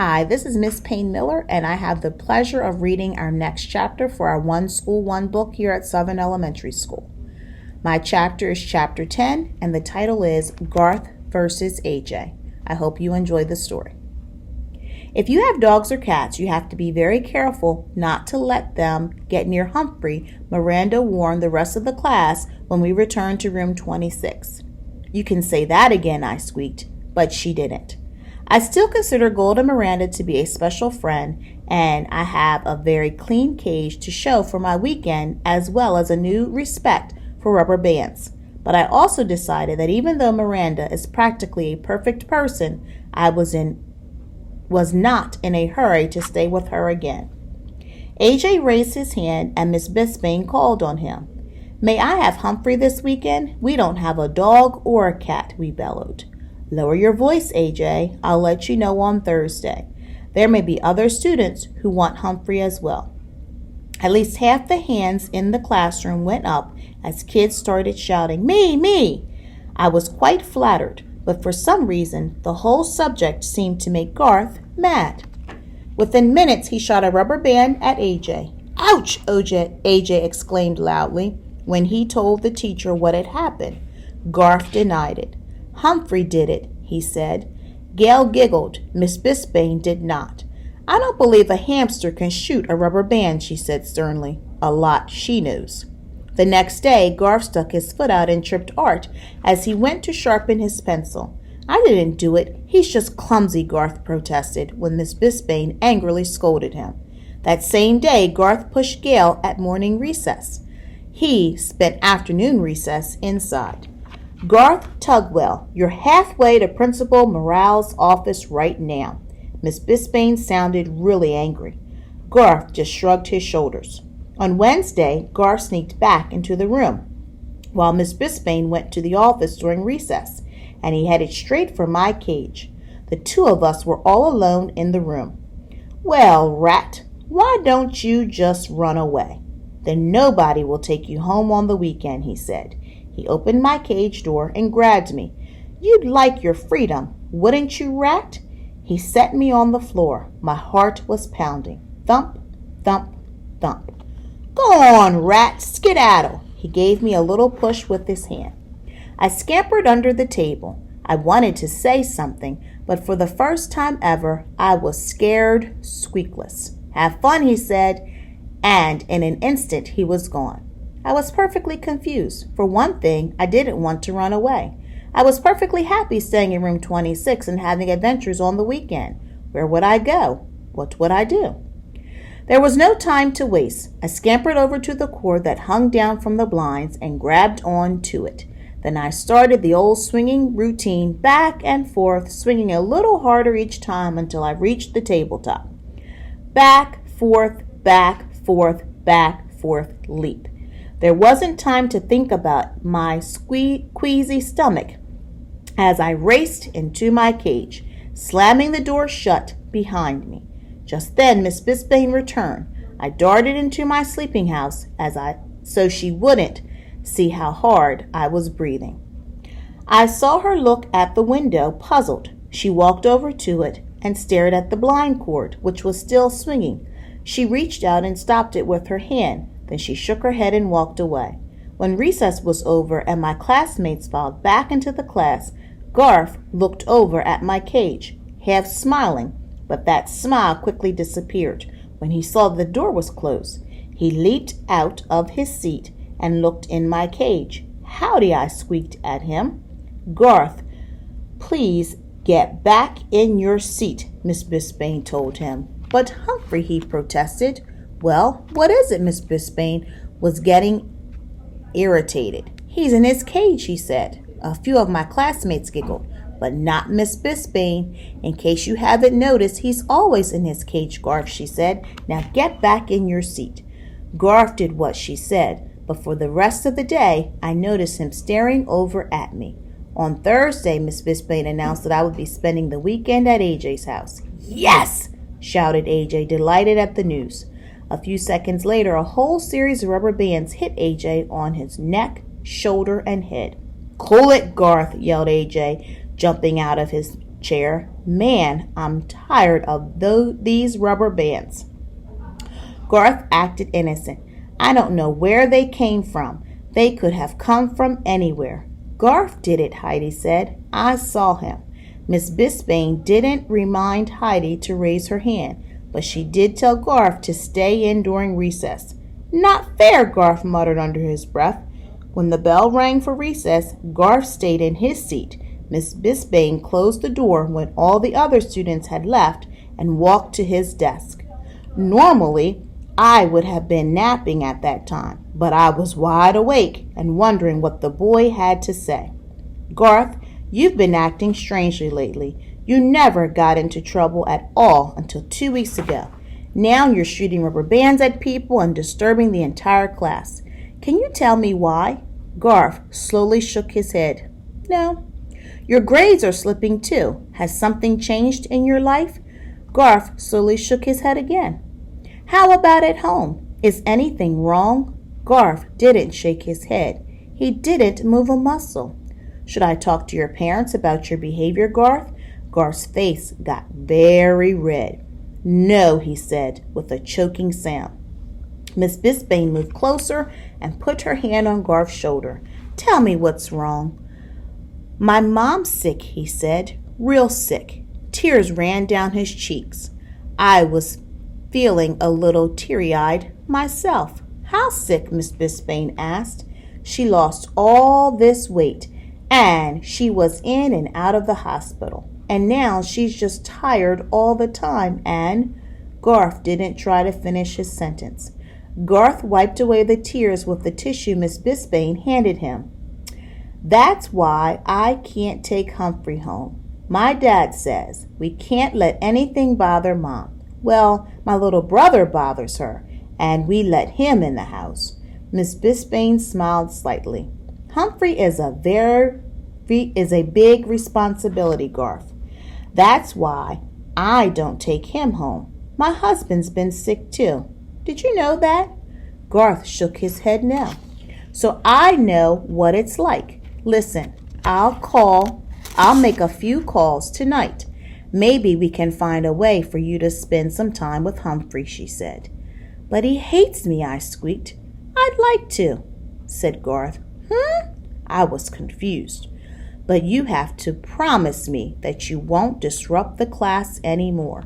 Hi, this is Miss Payne Miller, and I have the pleasure of reading our next chapter for our One School, One Book here at Southern Elementary School. My chapter is Chapter 10, and the title is Garth versus AJ. I hope you enjoy the story. If you have dogs or cats, you have to be very careful not to let them get near Humphrey, Miranda warned the rest of the class when we returned to room 26. You can say that again, I squeaked, but she didn't. I still consider Golda Miranda to be a special friend, and I have a very clean cage to show for my weekend, as well as a new respect for rubber bands. But I also decided that even though Miranda is practically a perfect person, I was not in a hurry to stay with her again. AJ raised his hand and Miss Bisbane called on him. "May I have Humphrey this weekend? We don't have a dog or a cat," we bellowed. "Lower your voice, AJ. I'll let you know on Thursday. There may be other students who want Humphrey as well." At least half the hands in the classroom went up as kids started shouting, "Me, me!" I was quite flattered, but for some reason, the whole subject seemed to make Garth mad. Within minutes, he shot a rubber band at AJ. "Ouch!" AJ exclaimed loudly when he told the teacher what had happened. Garth denied it. "Humphrey did it," he said. Gail giggled. Miss Bisbane did not. "I don't believe a hamster can shoot a rubber band," she said sternly. "A lot she knows." The next day, Garth stuck his foot out and tripped Art as he went to sharpen his pencil. "I didn't do it. He's just clumsy," Garth protested when Miss Bisbane angrily scolded him. That same day, Garth pushed Gail at morning recess. He spent afternoon recess inside. "Garth Tugwell, you're halfway to Principal Morale's office right now." Miss Bisbane sounded really angry. Garth just shrugged his shoulders. On Wednesday, Garth sneaked back into the room while Miss Bisbane went to the office during recess, and he headed straight for my cage. The two of us were all alone in the room. "Well, Rat, why don't you just run away? Then nobody will take you home on the weekend," he said. He opened my cage door and grabbed me. "You'd like your freedom, wouldn't you, Rat?" He set me on the floor. My heart was pounding. Thump, thump, thump. "Go on, Rat, skedaddle." He gave me a little push with his hand. I scampered under the table. I wanted to say something, but for the first time ever, I was scared squeakless. "Have fun," he said, and in an instant he was gone. I was perfectly confused. For one thing, I didn't want to run away. I was perfectly happy staying in room 26 and having adventures on the weekend. Where would I go? What would I do? There was no time to waste. I scampered over to the cord that hung down from the blinds and grabbed on to it. Then I started the old swinging routine, back and forth, swinging a little harder each time until I reached the tabletop. Back, forth, leap. There wasn't time to think about my queasy stomach as I raced into my cage, slamming the door shut behind me. Just then Miss Bisbane returned. I darted into my sleeping house so she wouldn't see how hard I was breathing. I saw her look at the window, puzzled. She walked over to it and stared at the blind cord, which was still swinging. She reached out and stopped it with her hand. Then she shook her head and walked away. When recess was over and my classmates filed back into the class, Garth looked over at my cage, half smiling, but that smile quickly disappeared when he saw the door was closed. He leaped out of his seat and looked in my cage. "Howdy," I squeaked at him. "Garth, please get back in your seat," Miss Bisbane told him. "But Humphrey," he protested. "Well, what is it?" Miss Bisbane was getting irritated. "He's in his cage," he said. A few of my classmates giggled, but not Miss Bisbane. "In case you haven't noticed, he's always in his cage, Garth," she said. "Now get back in your seat." Garth did what she said, but for the rest of the day, I noticed him staring over at me. On Thursday, Miss Bisbane announced that I would be spending the weekend at AJ's house. "Yes!" shouted AJ, delighted at the news. A few seconds later, a whole series of rubber bands hit AJ on his neck, shoulder, and head. "Cool it, Garth," yelled AJ, jumping out of his chair. Man, I'm tired of these rubber bands. Garth acted innocent. I don't know where they came from. They could have come from anywhere. Garth did it, Heidi said. I saw him. Miss Bisbane didn't remind Heidi to raise her hand, but she did tell Garth to stay in during recess. Not fair, Garth muttered under his breath. When the bell rang for recess, Garth stayed in his seat. Miss Bisbane closed the door when all the other students had left and walked to his desk. Normally, I would have been napping at that time, but I was wide awake and wondering what the boy had to say. Garth, you've been acting strangely lately. You never got into trouble at all until 2 weeks ago. Now you're shooting rubber bands at people and disturbing the entire class. Can you tell me why? Garth slowly shook his head. No. Your grades are slipping too. Has something changed in your life? Garth slowly shook his head again. How about at home? Is anything wrong? Garth didn't shake his head. He didn't move a muscle. Should I talk to your parents about your behavior, Garth? Garth's face got very red. No, he said, with a choking sound. Miss Bisbane moved closer and put her hand on Garth's shoulder. Tell me what's wrong. My mom's sick, he said. Real sick. Tears ran down his cheeks. I was feeling a little teary-eyed myself. How sick? Miss Bisbane asked. She lost all this weight, and she was in and out of the hospital. And now she's just tired all the time, and Garth didn't try to finish his sentence. Garth wiped away the tears with the tissue Miss Bisbane handed him. That's why I can't take Humphrey home. My dad says we can't let anything bother Mom. Well, my little brother bothers her, and we let him in the house. Miss Bisbane smiled slightly. Humphrey is a big responsibility, Garth. That's why I don't take him home. My husband's been sick too. Did you know that? Garth shook his head no. So I know what it's like. Listen, I'll make a few calls tonight. Maybe we can find a way for you to spend some time with Humphrey, she said. But he hates me, I squeaked. I'd like to, said Garth. I was confused. But you have to promise me that you won't disrupt the class anymore,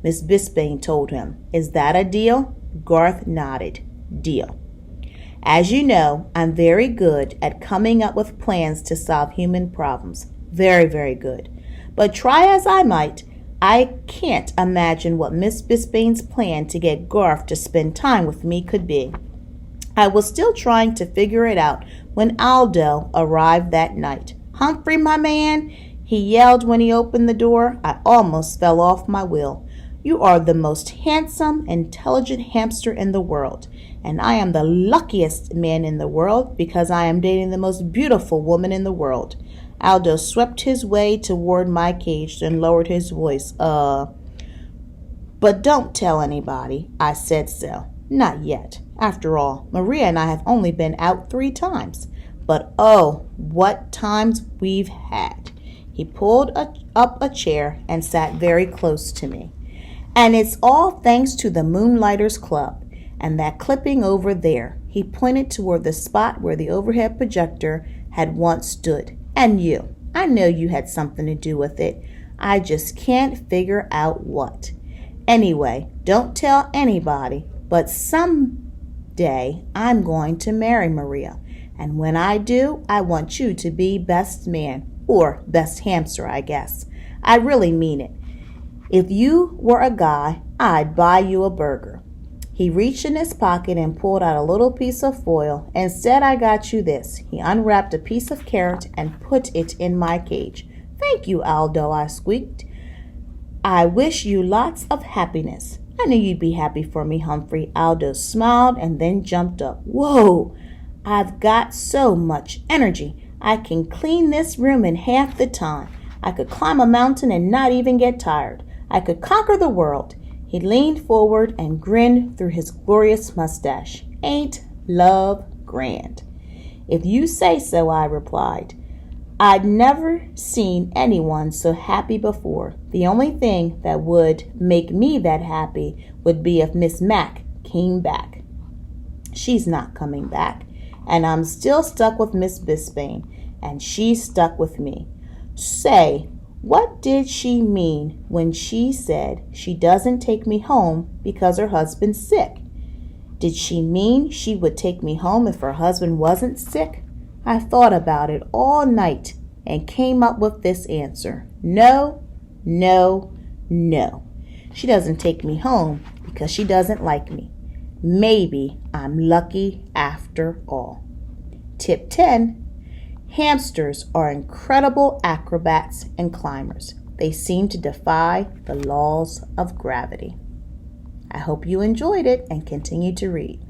Miss Bisbane told him. Is that a deal? Garth nodded. Deal. As you know, I'm very good at coming up with plans to solve human problems. Very, very good. But try as I might, I can't imagine what Miss Bisbane's plan to get Garth to spend time with me could be. I was still trying to figure it out when Aldo arrived that night. Humphrey, my man, he yelled when he opened the door. I almost fell off my wheel. You are the most handsome, intelligent hamster in the world, and I am the luckiest man in the world because I am dating the most beautiful woman in the world. Aldo swept his way toward my cage and lowered his voice. But don't tell anybody I said so. Not yet. After all, Maria and I have only been out 3 times. But oh, what times we've had. He pulled up a chair and sat very close to me. And it's all thanks to the Moonlighters Club and that clipping over there. He pointed toward the spot where the overhead projector had once stood. And you. I know you had something to do with it. I just can't figure out what. Anyway, don't tell anybody, but someday I'm going to marry Maria. And when I do, I want you to be best man, or best hamster, I guess. I really mean it. If you were a guy, I'd buy you a burger. He reached in his pocket and pulled out a little piece of foil and said, I got you this. He unwrapped a piece of carrot and put it in my cage. Thank you, Aldo, I squeaked. I wish you lots of happiness. I knew you'd be happy for me, Humphrey. Aldo smiled and then jumped up. Whoa, I've got so much energy. I can clean this room in half the time. I could climb a mountain and not even get tired. I could conquer the world. He leaned forward and grinned through his glorious mustache. Ain't love grand? If you say so, I replied. I'd never seen anyone so happy before. The only thing that would make me that happy would be if Miss Mack came back. She's not coming back, and I'm still stuck with Miss Bisbane, and she's stuck with me. Say, what did she mean when she said she doesn't take me home because her husband's sick? Did she mean she would take me home if her husband wasn't sick? I thought about it all night and came up with this answer. No, no, no. She doesn't take me home because she doesn't like me. Maybe I'm lucky after all. Tip 10. Hamsters are incredible acrobats and climbers. They seem to defy the laws of gravity. I hope you enjoyed it and continue to read.